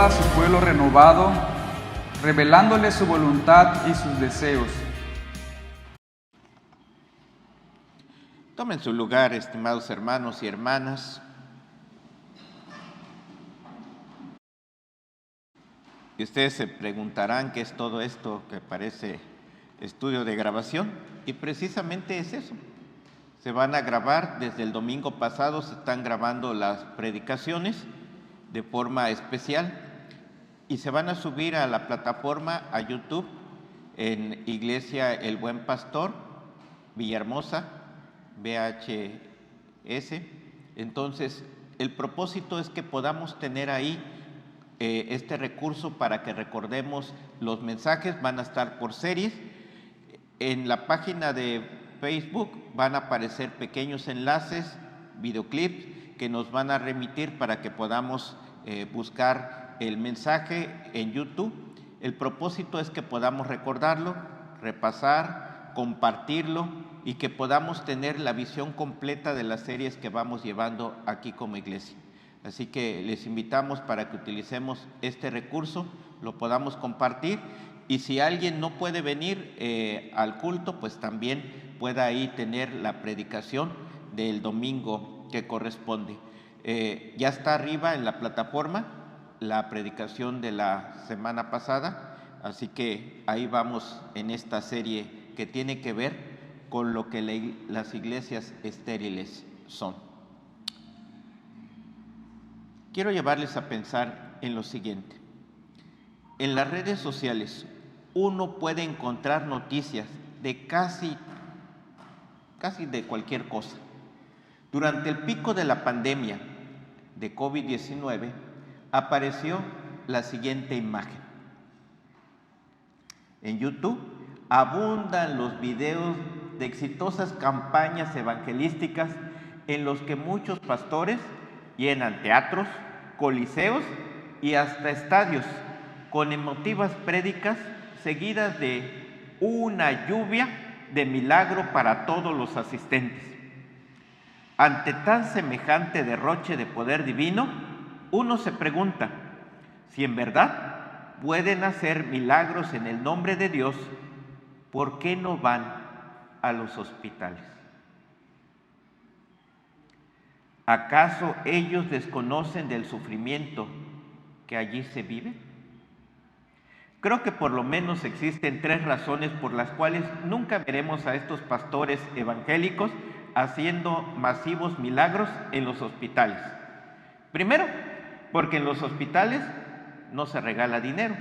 habla a su pueblo renovado, revelándole su voluntad y sus deseos. Tomen su lugar, estimados hermanos y hermanas. Y ustedes se preguntarán qué es todo esto que parece estudio de grabación, y precisamente es eso. Se van a grabar, desde el domingo pasado se están grabando las predicaciones de forma especial y se van a subir a la plataforma, a YouTube, en Iglesia El Buen Pastor, Villahermosa, VHS. Entonces, el propósito es que podamos tener ahí este recurso para que recordemos los mensajes. Van a estar por series. En la página de Facebook van a aparecer pequeños enlaces, videoclips, que nos van a remitir para que podamos buscar el mensaje en YouTube. El propósito es que podamos recordarlo, repasar, compartirlo y que podamos tener la visión completa de las series que vamos llevando aquí como iglesia. Así que les invitamos para que utilicemos este recurso, lo podamos compartir, y si alguien no puede venir al culto, pues también pueda ahí tener la predicación del domingo que corresponde. Ya está arriba en la plataforma la predicación de la semana pasada, así que ahí vamos en esta serie que tiene que ver con lo que las iglesias estériles son. Quiero llevarles a pensar en lo siguiente. En las redes sociales uno puede encontrar noticias de casi de cualquier cosa. Durante el pico de la pandemia de COVID-19 apareció la siguiente imagen. En YouTube abundan los videos de exitosas campañas evangelísticas en los que muchos pastores llenan teatros, coliseos y hasta estadios con emotivas prédicas seguidas de una lluvia de milagro para todos los asistentes. Ante tan semejante derroche de poder divino, uno se pregunta si en verdad pueden hacer milagros en el nombre de Dios, ¿por qué no van a los hospitales? ¿Acaso ellos desconocen del sufrimiento que allí se vive? Creo que por lo menos existen 3 razones por las cuales nunca veremos a estos pastores evangélicos haciendo masivos milagros en los hospitales. Primero, porque en los hospitales no se regala dinero,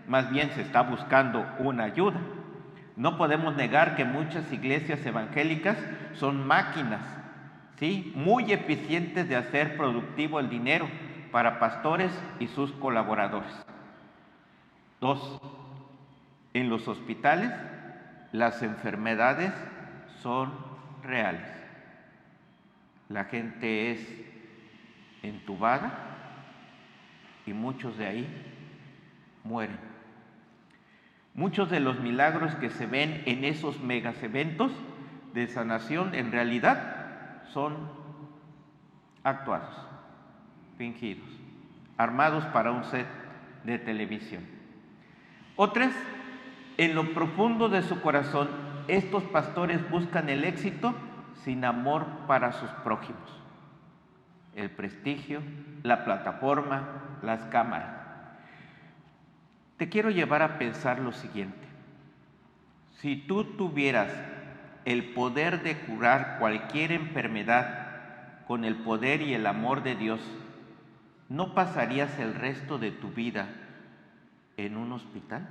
más bien se está buscando una ayuda. No podemos negar que muchas iglesias evangélicas son máquinas, ¿sí?, muy eficientes de hacer productivo el dinero para pastores y sus colaboradores. 2, en los hospitales las enfermedades son reales. La gente es entubada y muchos de ahí mueren. Muchos de los milagros que se ven en esos megas eventos de sanación en realidad son actuados, fingidos, armados para un set de televisión. O 3, en lo profundo de su corazón, estos pastores buscan el éxito sin amor para sus prójimos. El prestigio, la plataforma, las cámaras. Te quiero llevar a pensar lo siguiente. Si tú tuvieras el poder de curar cualquier enfermedad con el poder y el amor de Dios, ¿no pasarías el resto de tu vida en un hospital?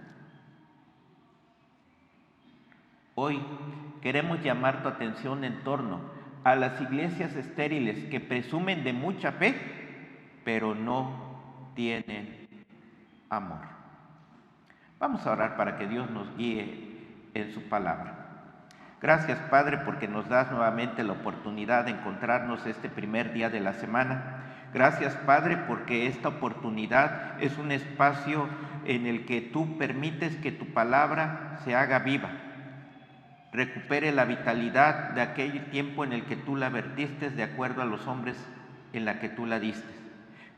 Hoy queremos llamar tu atención en torno a las iglesias estériles que presumen de mucha fe, pero no tienen amor. Vamos a orar para que Dios nos guíe en su palabra. Gracias, Padre, porque nos das nuevamente la oportunidad de encontrarnos este primer día de la semana. Gracias, Padre, porque esta oportunidad es un espacio en el que tú permites que tu palabra se haga viva, recupere la vitalidad de aquel tiempo en el que tú la vertiste de acuerdo a los hombres en la que tú la diste.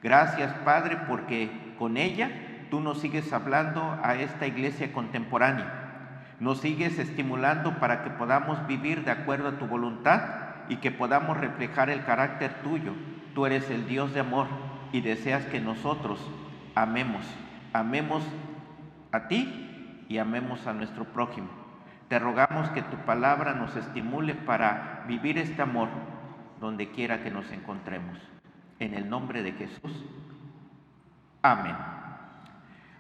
Gracias, Padre, porque con ella tú nos sigues hablando a esta iglesia contemporánea, nos sigues estimulando para que podamos vivir de acuerdo a tu voluntad y que podamos reflejar el carácter tuyo. Tú eres el Dios de amor y deseas que nosotros amemos a ti y amemos a nuestro prójimo. Te rogamos que tu palabra nos estimule para vivir este amor donde quiera que nos encontremos. En el nombre de Jesús. Amén.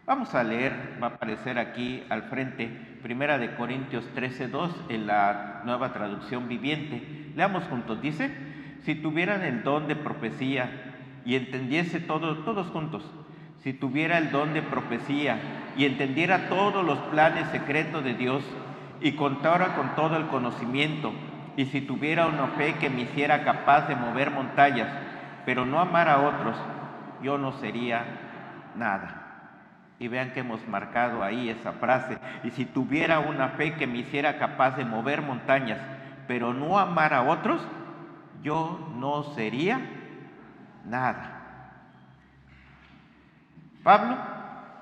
Vamos a leer, va a aparecer aquí al frente, 1 Corintios 13:2 en la Nueva Traducción Viviente. Leamos juntos, dice: si tuvieran el don de profecía y entendiese todos juntos, si tuviera el don de profecía y entendiera todos los planes secretos de Dios y contara con todo el conocimiento, y si tuviera una fe que me hiciera capaz de mover montañas, pero no amar a otros, yo no sería nada. Y vean que hemos marcado ahí esa frase: y si tuviera una fe que me hiciera capaz de mover montañas, pero no amar a otros, yo no sería nada. Pablo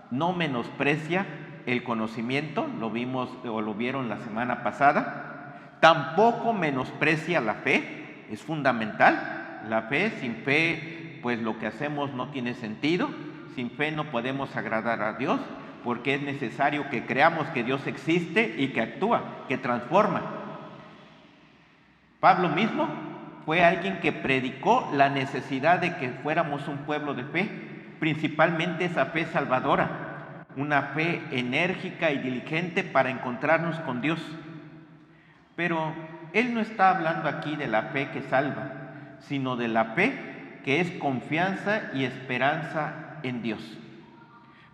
no menosprecia el conocimiento, lo vimos o lo vieron la semana pasada. Tampoco menosprecia la fe, es fundamental. La fe, sin fe, pues lo que hacemos no tiene sentido. Sin fe no podemos agradar a Dios, porque es necesario que creamos que Dios existe y que actúa, que transforma. Pablo mismo fue alguien que predicó la necesidad de que fuéramos un pueblo de fe, principalmente esa fe salvadora, una fe enérgica y diligente para encontrarnos con Dios. Pero él no está hablando aquí de la fe que salva, sino de la fe que es confianza y esperanza en Dios.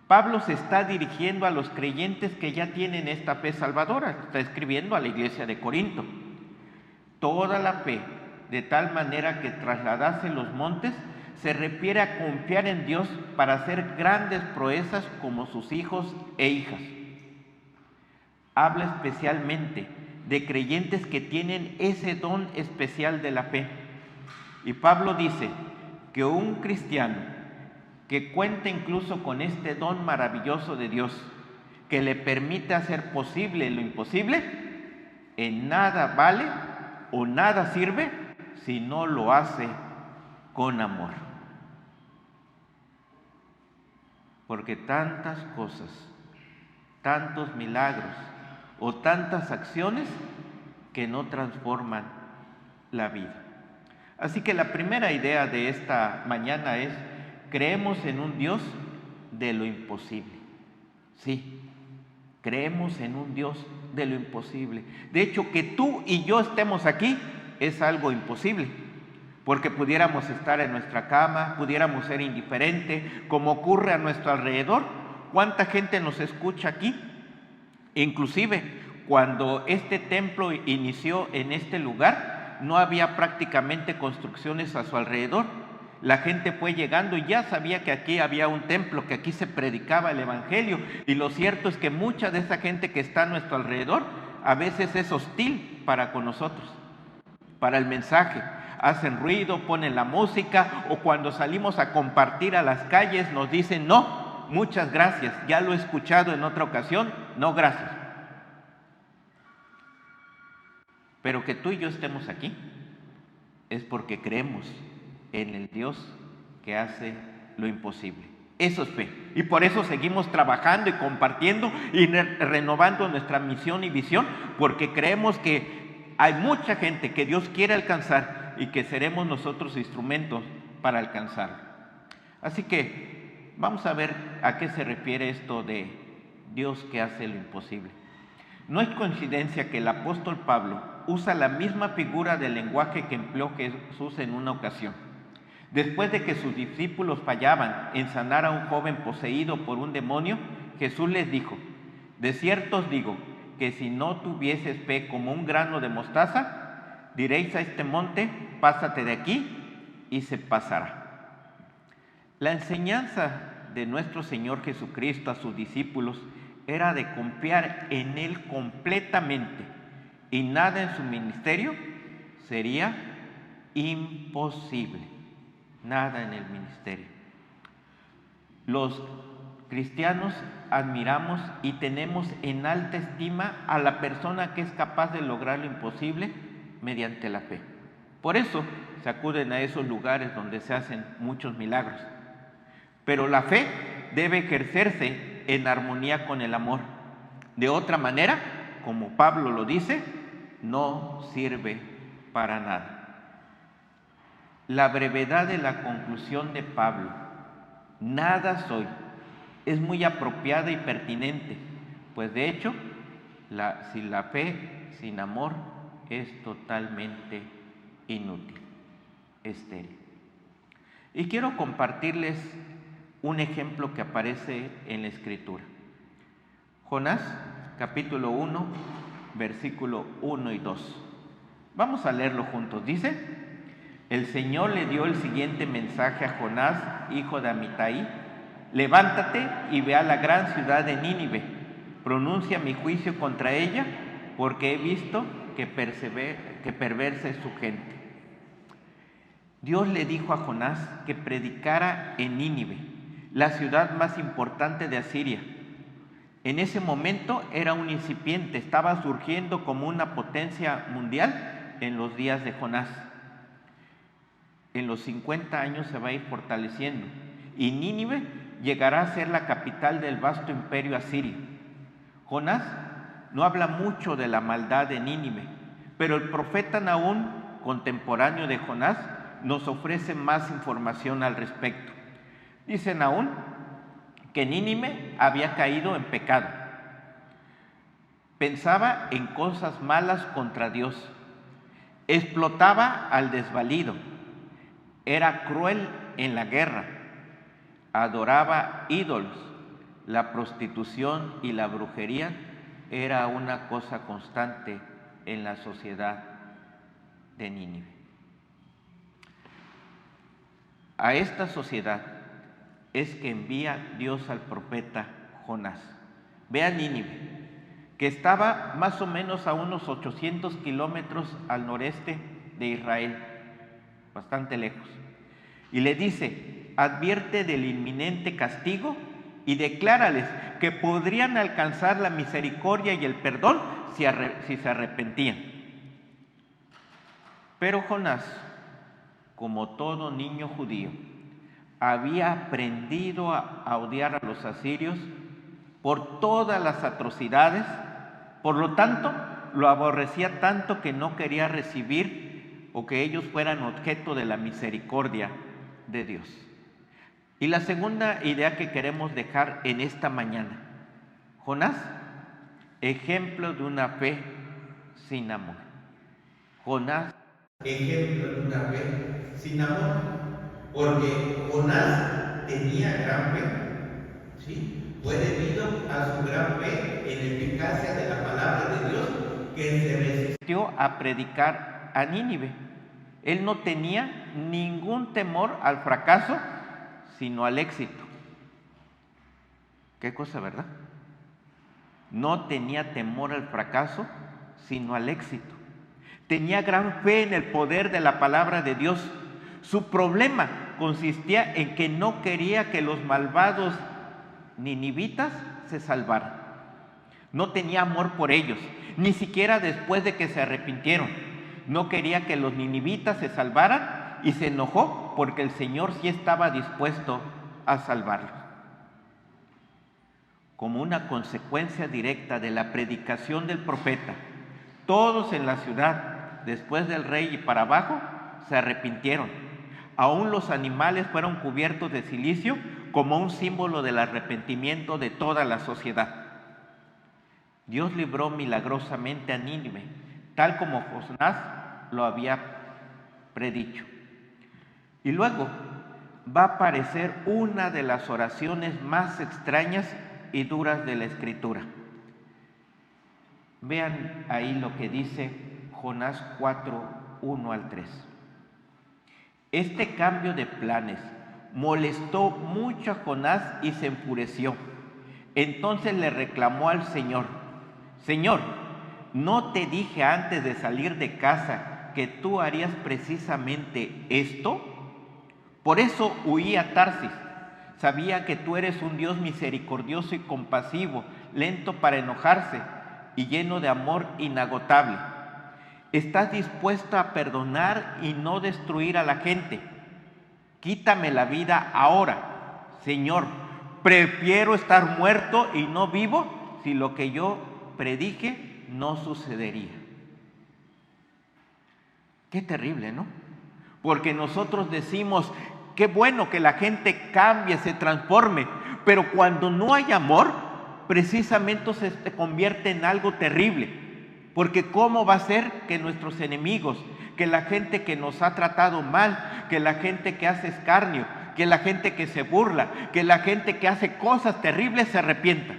Pablo se está dirigiendo a los creyentes que ya tienen esta fe salvadora, está escribiendo a la iglesia de Corinto. Toda la fe, de tal manera que trasladase los montes, se refiere a confiar en Dios para hacer grandes proezas como sus hijos e hijas. Habla especialmente de creyentes que tienen ese don especial de la fe. Y Pablo dice que un cristiano que cuenta incluso con este don maravilloso de Dios, que le permite hacer posible lo imposible, en nada vale o nada sirve si no lo hace con amor. Porque tantas cosas, tantos milagros o tantas acciones que no transforman la vida. Así que la primera idea de esta mañana es: creemos en un Dios de lo imposible. Sí, creemos en un Dios de lo imposible. De hecho, que tú y yo estemos aquí es algo imposible, porque pudiéramos estar en nuestra cama, pudiéramos ser indiferentes, como ocurre a nuestro alrededor. ¿Cuánta gente nos escucha aquí? Inclusive, cuando este templo inició en este lugar, no había prácticamente construcciones a su alrededor. La gente fue llegando y ya sabía que aquí había un templo, que aquí se predicaba el evangelio. Y lo cierto es que mucha de esa gente que está a nuestro alrededor a veces es hostil para con nosotros, para el mensaje. Hacen ruido, ponen la música, o cuando salimos a compartir a las calles nos dicen: no, muchas gracias, ya lo he escuchado en otra ocasión, no gracias. Pero que tú y yo estemos aquí es porque creemos en el Dios que hace lo imposible. Eso es fe. Y por eso seguimos trabajando y compartiendo y renovando nuestra misión y visión, porque creemos que hay mucha gente que Dios quiere alcanzar y que seremos nosotros instrumentos para alcanzarlo. Así que vamos a ver a qué se refiere esto de Dios que hace lo imposible. No es coincidencia que el apóstol Pablo usa la misma figura del lenguaje que empleó Jesús en una ocasión. Después de que sus discípulos fallaban en sanar a un joven poseído por un demonio, Jesús les dijo: de cierto os digo que si no tuvieses fe como un grano de mostaza, diréis a este monte: pásate de aquí, y se pasará. La enseñanza de nuestro Señor Jesucristo a sus discípulos era de confiar en Él completamente, y nada en su ministerio sería imposible. Nada en el ministerio. Los cristianos admiramos y tenemos en alta estima a la persona que es capaz de lograr lo imposible mediante la fe. Por eso se acuden a esos lugares donde se hacen muchos milagros. Pero la fe debe ejercerse en armonía con el amor. De otra manera, como Pablo lo dice, no sirve para nada. La brevedad de la conclusión de Pablo, nada soy, es muy apropiada y pertinente, pues de hecho, sin la fe, sin amor, es totalmente inútil, estéril. Y quiero compartirles un ejemplo que aparece en la Escritura. Jonás, capítulo 1, versículo 1 y 2. Vamos a leerlo juntos. Dice: el Señor le dio el siguiente mensaje a Jonás, hijo de Amitai: levántate y ve a la gran ciudad de Nínive, pronuncia mi juicio contra ella, porque he visto que perversa es su gente. Dios le dijo a Jonás que predicara en Nínive, la ciudad más importante de Asiria. En ese momento era un incipiente, estaba surgiendo como una potencia mundial en los días de Jonás. En los 50 años se va a ir fortaleciendo y Nínive llegará a ser la capital del vasto imperio asirio. Jonás no habla mucho de la maldad de Nínive, pero el profeta Nahum, contemporáneo de Jonás, nos ofrece más información al respecto. Dice Nahum que Nínive había caído en pecado. Pensaba en cosas malas contra Dios. Explotaba al desvalido. Era cruel en la guerra. Adoraba ídolos. La prostitución y la brujería era una cosa constante en la sociedad de Nínive. A esta sociedad es que envía Dios al profeta Jonás. Ve a Nínive, que estaba más o menos a unos 800 kilómetros al noreste de Israel, bastante lejos. Y le dice: advierte del inminente castigo y declárales que podrían alcanzar la misericordia y el perdón si se arrepentían. Pero Jonás, como todo niño judío, había aprendido a odiar a los asirios por todas las atrocidades. Por lo tanto, lo aborrecía tanto que no quería recibir o que ellos fueran objeto de la misericordia de Dios. Y la segunda idea que queremos dejar en esta mañana: Jonás, ejemplo de una fe sin amor. Jonás, ejemplo de una fe sin amor, porque Jonás tenía gran fe, ¿sí? Fue debido a su gran fe en la eficacia de la palabra de Dios que se resistió a predicar a Nínive. Él no tenía ningún temor al fracaso, sino al éxito. Qué cosa, ¿verdad? No tenía temor al fracaso, sino al éxito. Tenía gran fe en el poder de la palabra de Dios. Su problema consistía en que no quería que los malvados ninivitas se salvaran. No tenía amor por ellos, ni siquiera después de que se arrepintieron. No quería que los ninivitas se salvaran y se enojó porque el Señor sí estaba dispuesto a salvarlos. Como una consecuencia directa de la predicación del profeta, todos en la ciudad, después del rey y para abajo, se arrepintieron. Aún los animales fueron cubiertos de cilicio como un símbolo del arrepentimiento de toda la sociedad. Dios libró milagrosamente a Nínive, tal como Jonás lo había predicho. Y luego va a aparecer una de las oraciones más extrañas y duras de la Escritura. Vean ahí lo que dice Jonás 4, 1 al 3. Este cambio de planes molestó mucho a Jonás y se enfureció. Entonces le reclamó al Señor: Señor, ¿no te dije antes de salir de casa que tú harías precisamente esto? Por eso huí a Tarsis. Sabía que tú eres un Dios misericordioso y compasivo, lento para enojarse y lleno de amor inagotable. Estás dispuesto a perdonar y no destruir a la gente. Quítame la vida ahora, Señor. Prefiero estar muerto y no vivo si lo que yo predije no sucedería. Qué terrible, ¿no? Porque nosotros decimos, qué bueno que la gente cambie, se transforme, pero cuando no hay amor, precisamente se convierte en algo terrible. Porque ¿cómo va a ser que nuestros enemigos, que la gente que nos ha tratado mal, que la gente que hace escarnio, que la gente que se burla, que la gente que hace cosas terribles se arrepienta?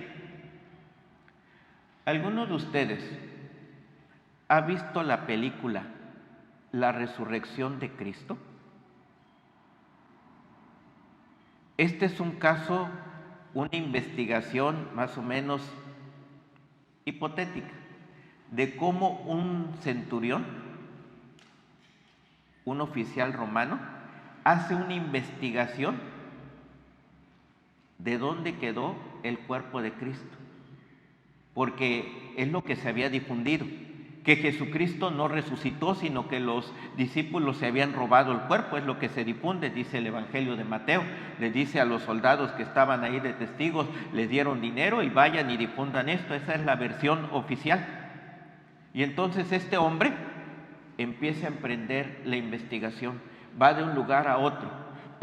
¿Alguno de ustedes ha visto la película La Resurrección de Cristo? Este es un caso, una investigación más o menos hipotética de cómo un centurión, un oficial romano, hace una investigación de dónde quedó el cuerpo de Cristo, porque es lo que se había difundido, que Jesucristo no resucitó, sino que los discípulos se habían robado el cuerpo. Es lo que se difunde, dice el Evangelio de Mateo. Le dice a los soldados que estaban ahí de testigos, les dieron dinero y vayan y difundan esto. Esa es la versión oficial. Y entonces este hombre empieza a emprender la investigación, va de un lugar a otro,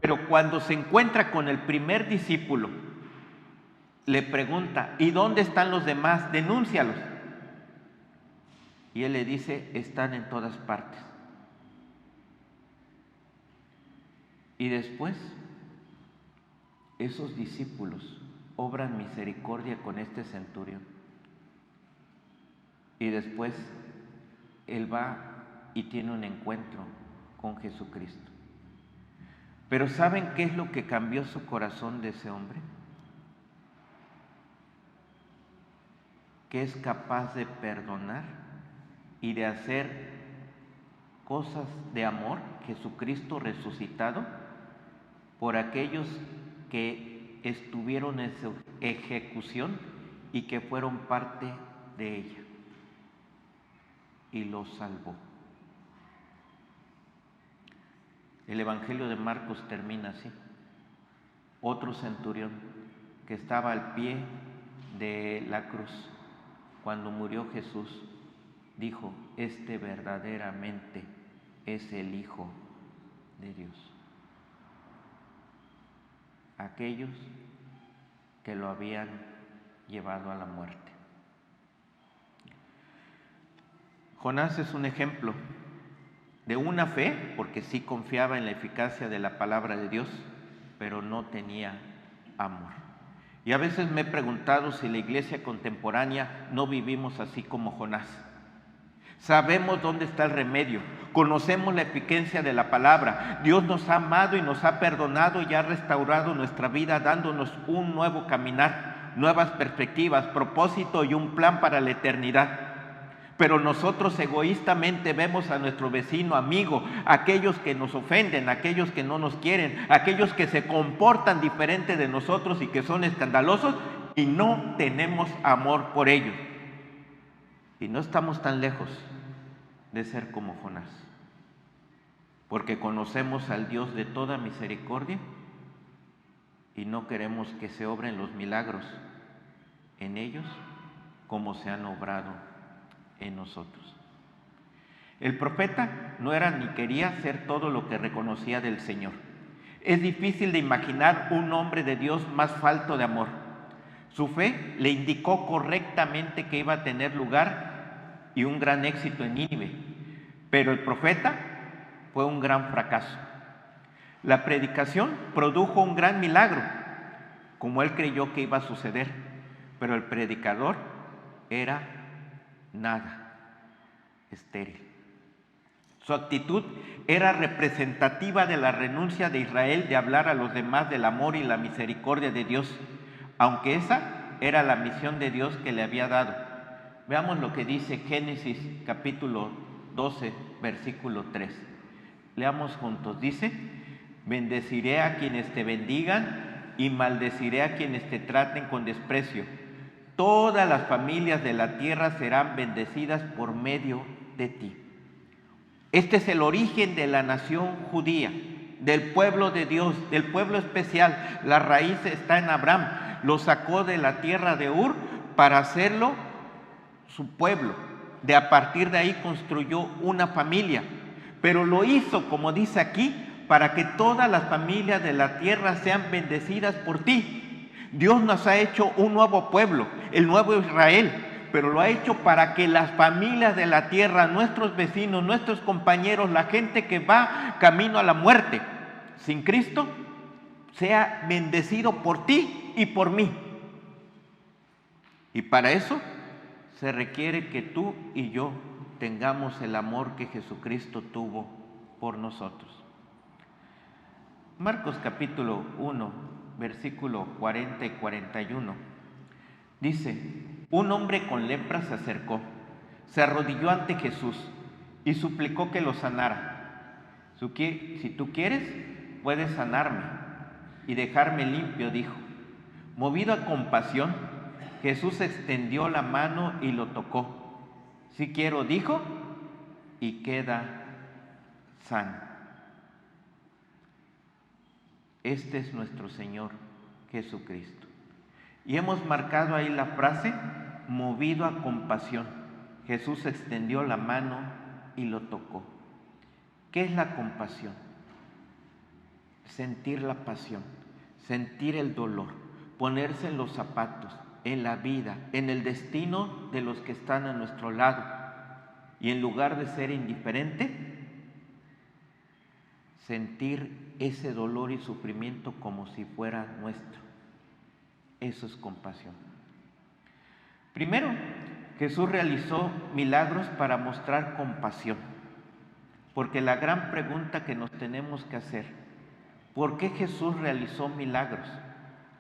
pero cuando se encuentra con el primer discípulo, le pregunta, ¿y dónde están los demás? Denúncialos. Y él le dice, están en todas partes. Y después, esos discípulos obran misericordia con este centurión. Y después, él va y tiene un encuentro con Jesucristo. Pero ¿saben qué es lo que cambió su corazón de ese hombre? Que es capaz de perdonar y de hacer cosas de amor, Jesucristo resucitado, por aquellos que estuvieron en su ejecución y que fueron parte de ella, y los salvó. El Evangelio de Marcos termina así. Otro centurión que estaba al pie de la cruz, cuando murió Jesús, dijo, este verdaderamente es el Hijo de Dios. Aquellos que lo habían llevado a la muerte. Jonás es un ejemplo de una fe, porque sí confiaba en la eficacia de la palabra de Dios, pero no tenía amor. Y a veces me he preguntado si la iglesia contemporánea no vivimos así como Jonás. Sabemos dónde está el remedio, conocemos la eficacia de la palabra. Dios nos ha amado y nos ha perdonado y ha restaurado nuestra vida, dándonos un nuevo caminar, nuevas perspectivas, propósito y un plan para la eternidad. Pero nosotros egoístamente vemos a nuestro vecino, amigo, aquellos que nos ofenden, aquellos que no nos quieren, aquellos que se comportan diferente de nosotros y que son escandalosos, y no tenemos amor por ellos. Y no estamos tan lejos de ser como Jonás, porque conocemos al Dios de toda misericordia y no queremos que se obren los milagros en ellos como se han obrado en nosotros. El profeta no era ni quería ser todo lo que reconocía del Señor. Es difícil de imaginar un hombre de Dios más falto de amor. Su fe le indicó correctamente que iba a tener lugar y un gran éxito en Nínive, pero el profeta fue un gran fracaso. La predicación produjo un gran milagro, como él creyó que iba a suceder, pero el predicador era nada, estéril. Su actitud era representativa de la renuncia de Israel de hablar a los demás del amor y la misericordia de Dios, aunque esa era la misión de Dios que le había dado. Veamos lo que dice Génesis capítulo 12, versículo 3. Leamos juntos. Dice, bendeciré a quienes te bendigan y maldeciré a quienes te traten con desprecio. Todas las familias de la tierra serán bendecidas por medio de ti. Este es el origen de la nación judía, del pueblo de Dios, del pueblo especial. La raíz está en Abraham. Lo sacó de la tierra de Ur para hacerlo su pueblo. A partir de ahí construyó una familia. Pero lo hizo, como dice aquí, para que todas las familias de la tierra sean bendecidas por ti. Dios nos ha hecho un nuevo pueblo, el nuevo Israel, pero lo ha hecho para que las familias de la tierra, nuestros vecinos, nuestros compañeros, la gente que va camino a la muerte sin Cristo, sea bendecido por ti y por mí. Y para eso se requiere que tú y yo tengamos el amor que Jesucristo tuvo por nosotros. Marcos capítulo 1, versículo 40 y 41, dice: un hombre con lepra se acercó, se arrodilló ante Jesús y suplicó que lo sanara. Si tú quieres, puedes sanarme y dejarme limpio, dijo. Movido a compasión, Jesús extendió la mano y lo tocó. Sí quiero, dijo, y queda sano. Este es nuestro Señor Jesucristo. Y hemos marcado ahí la frase, movido a compasión. Jesús extendió la mano y lo tocó. ¿Qué es la compasión? Sentir la pasión, sentir el dolor, ponerse en los zapatos, en la vida, en el destino de los que están a nuestro lado. Y en lugar de ser indiferente, sentir ese dolor y sufrimiento como si fuera nuestro. Eso es compasión. Primero, Jesús realizó milagros para mostrar compasión. Porque la gran pregunta que nos tenemos que hacer, ¿por qué Jesús realizó milagros,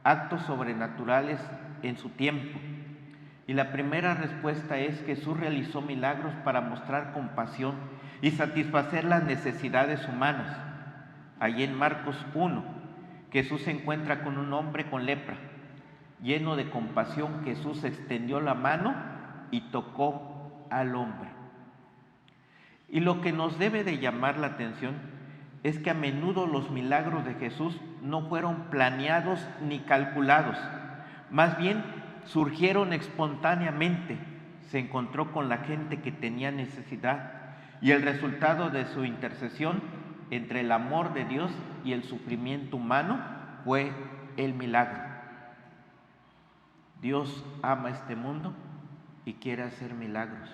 actos sobrenaturales en su tiempo? Y la primera respuesta es que Jesús realizó milagros para mostrar compasión y satisfacer las necesidades humanas. Allí en Marcos 1, Jesús se encuentra con un hombre con lepra. Lleno de compasión, Jesús extendió la mano y tocó al hombre. Y lo que nos debe de llamar la atención es que a menudo los milagros de Jesús no fueron planeados ni calculados. Más bien, surgieron espontáneamente. Se encontró con la gente que tenía necesidad y el resultado de su intercesión entre el amor de Dios y el sufrimiento humano fue el milagro. Dios ama este mundo y quiere hacer milagros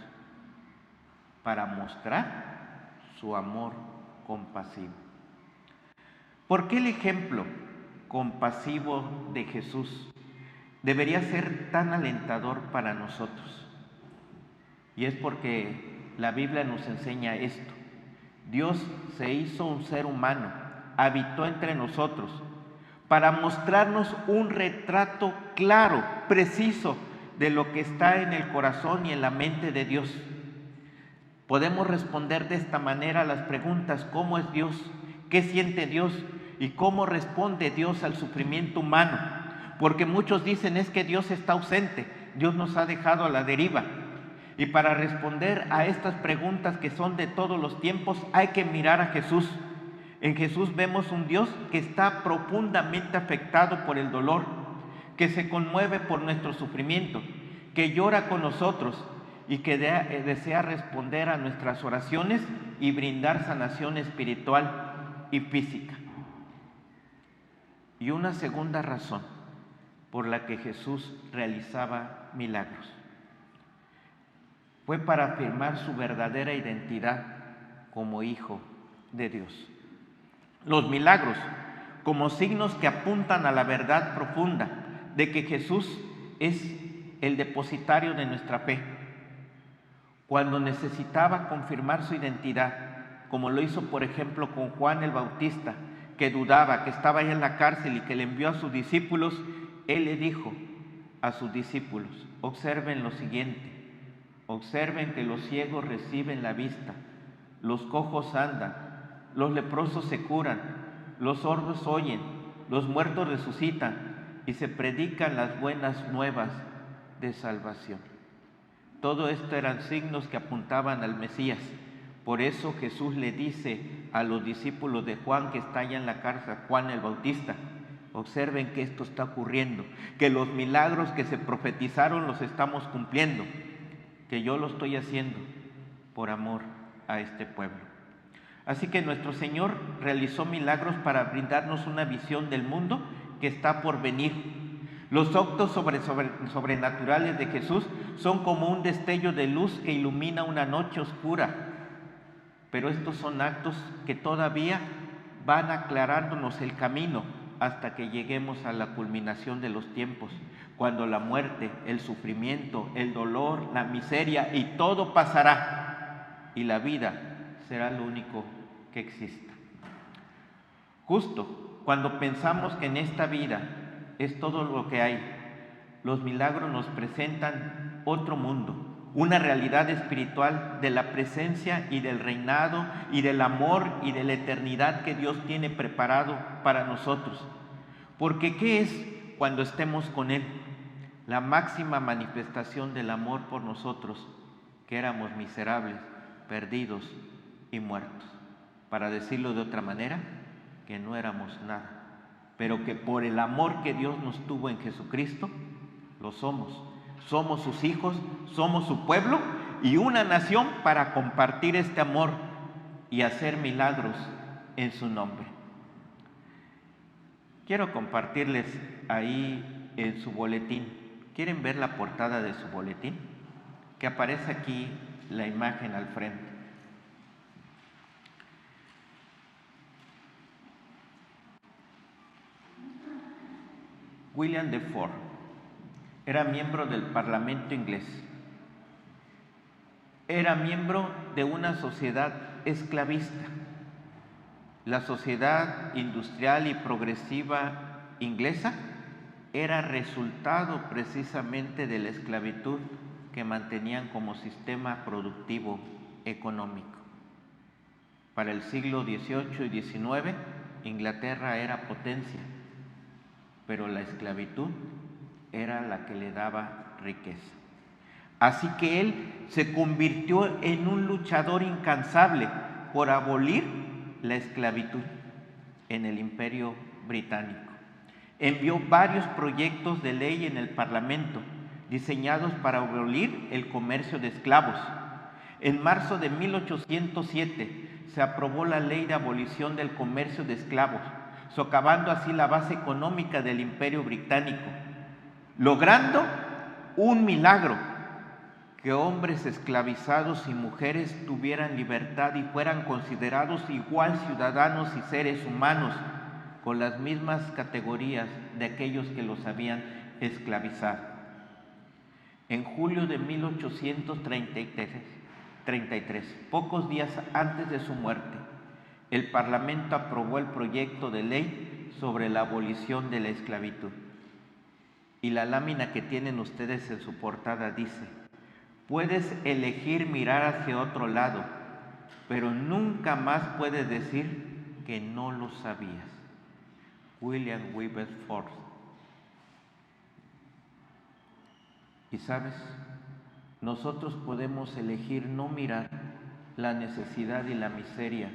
para mostrar su amor compasivo. ¿Por qué el ejemplo compasivo de Jesús debería ser tan alentador para nosotros? Y es porque la Biblia nos enseña esto. Dios se hizo un ser humano, habitó entre nosotros, para mostrarnos un retrato claro, preciso, de lo que está en el corazón y en la mente de Dios. Podemos responder de esta manera a las preguntas: ¿cómo es Dios? ¿Qué siente Dios? ¿Y cómo responde Dios al sufrimiento humano? Porque muchos dicen es que Dios está ausente, Dios nos ha dejado a la deriva. Y para responder a estas preguntas que son de todos los tiempos, hay que mirar a Jesús. En Jesús vemos un Dios que está profundamente afectado por el dolor, que se conmueve por nuestro sufrimiento, que llora con nosotros y que desea responder a nuestras oraciones y brindar sanación espiritual y física. Y una segunda razón por la que Jesús realizaba milagros fue para afirmar su verdadera identidad como Hijo de Dios. Los milagros, como signos que apuntan a la verdad profunda de que Jesús es el depositario de nuestra fe. Cuando necesitaba confirmar su identidad, como lo hizo por ejemplo con Juan el Bautista, que dudaba, que estaba ahí en la cárcel y que le envió a sus discípulos, él le dijo a sus discípulos: observen lo siguiente, observen que los ciegos reciben la vista, los cojos andan, los leprosos se curan, los sordos oyen, los muertos resucitan y se predican las buenas nuevas de salvación. Todo esto eran signos que apuntaban al Mesías. Por eso Jesús le dice a los discípulos de Juan que está allá en la cárcel, Juan el Bautista: observen que esto está ocurriendo, que los milagros que se profetizaron los estamos cumpliendo, que yo lo estoy haciendo por amor a este pueblo. Así que nuestro Señor realizó milagros para brindarnos una visión del mundo que está por venir. Los actos sobrenaturales de Jesús son como un destello de luz que ilumina una noche oscura, pero estos son actos que todavía van aclarándonos el camino hasta que lleguemos a la culminación de los tiempos, cuando la muerte, el sufrimiento, el dolor, la miseria y todo pasará y la vida será lo único que exista. Justo cuando pensamos que en esta vida es todo lo que hay, los milagros nos presentan otro mundo, una realidad espiritual de la presencia y del reinado y del amor y de la eternidad que Dios tiene preparado para nosotros. Porque ¿qué es cuando estemos con Él? La máxima manifestación del amor por nosotros, que éramos miserables, perdidos y muertos. Para decirlo de otra manera, que no éramos nada, pero que por el amor que Dios nos tuvo en Jesucristo, lo somos. Somos sus hijos, somos su pueblo y una nación para compartir este amor y hacer milagros en su nombre. Quiero compartirles ahí en su boletín. ¿Quieren ver la portada de su boletín? Que aparece aquí la imagen al frente. William de Ford era miembro del Parlamento inglés. Era miembro de una sociedad esclavista. La sociedad industrial y progresiva inglesa era resultado precisamente de la esclavitud que mantenían como sistema productivo económico. Para el siglo XVIII y XIX, Inglaterra era potencia, pero la esclavitud era la que le daba riqueza. Así que él se convirtió en un luchador incansable por abolir la esclavitud en el Imperio Británico. Envió varios proyectos de ley en el Parlamento diseñados para abolir el comercio de esclavos. En marzo de 1807 se aprobó la ley de abolición del comercio de esclavos, socavando así la base económica del Imperio Británico, logrando un milagro: que hombres esclavizados y mujeres tuvieran libertad y fueran considerados igual ciudadanos y seres humanos, con las mismas categorías de aquellos que los habían esclavizado. En julio de 1833, pocos días antes de su muerte, el Parlamento aprobó el proyecto de ley sobre la abolición de la esclavitud. Y la lámina que tienen ustedes en su portada dice: puedes elegir mirar hacia otro lado, pero nunca más puedes decir que no lo sabías. William Wilberforce. Y sabes, nosotros podemos elegir no mirar la necesidad y la miseria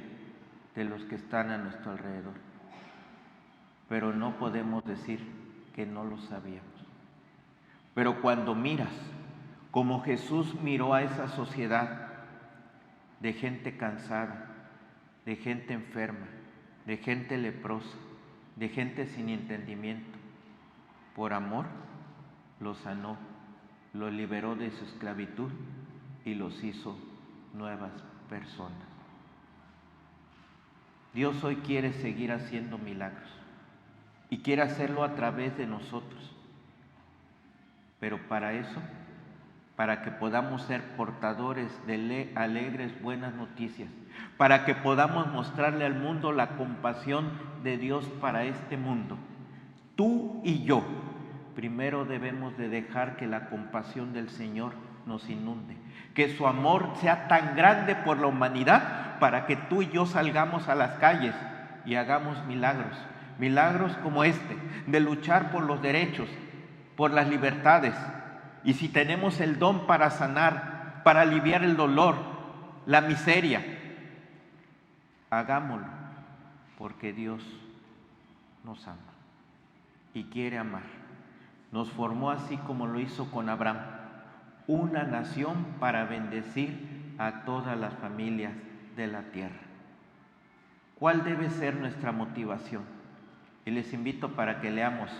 de los que están a nuestro alrededor, pero no podemos decir que no lo sabíamos. Pero cuando miras como Jesús miró a esa sociedad de gente cansada, de gente enferma, de gente leprosa, de gente sin entendimiento, por amor los sanó, los liberó de su esclavitud y los hizo nuevas personas. Dios hoy quiere seguir haciendo milagros y quiere hacerlo a través de nosotros, pero para eso, para que podamos ser portadores de alegres buenas noticias, para que podamos mostrarle al mundo la compasión de Dios para este mundo, tú y yo primero debemos de dejar que la compasión del Señor nos inunde, que su amor sea tan grande por la humanidad para que tú y yo salgamos a las calles y hagamos milagros, milagros como este, de luchar por los derechos, por las libertades. Y si tenemos el don para sanar, para aliviar el dolor, la miseria, hagámoslo, porque Dios nos ama y quiere amar. Nos formó así como lo hizo con Abraham, una nación para bendecir a todas las familias de la tierra. ¿Cuál debe ser nuestra motivación? Y les invito para que leamos,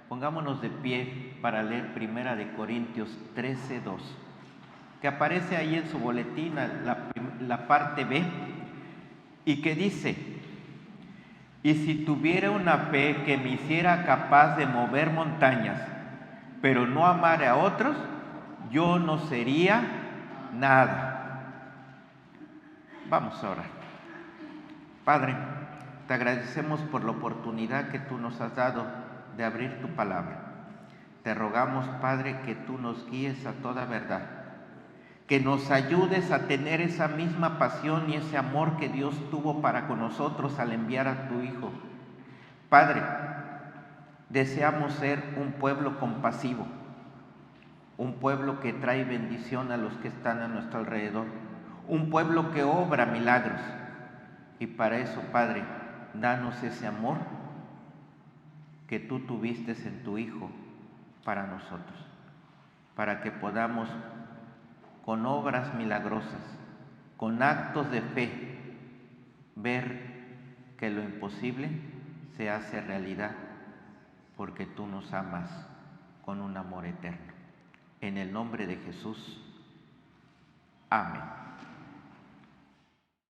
pongámonos de pie para leer 1 Corintios 13:2, que aparece ahí en su boletín, la parte B, y que dice: y si tuviera una fe que me hiciera capaz de mover montañas, pero no amara a otros, yo no sería nada. Vamos a orar. Padre, te agradecemos por la oportunidad que tú nos has dado de abrir tu palabra. Te rogamos, Padre, que tú nos guíes a toda verdad, que nos ayudes a tener esa misma pasión y ese amor que Dios tuvo para con nosotros al enviar a tu Hijo. Padre, deseamos ser un pueblo compasivo, un pueblo que trae bendición a los que están a nuestro alrededor, un pueblo que obra milagros. Y para eso, Padre, danos ese amor que tú tuviste en tu Hijo para nosotros, para que podamos, con obras milagrosas, con actos de fe, ver que lo imposible se hace realidad, porque tú nos amas con un amor eterno. En el nombre de Jesús. Amén.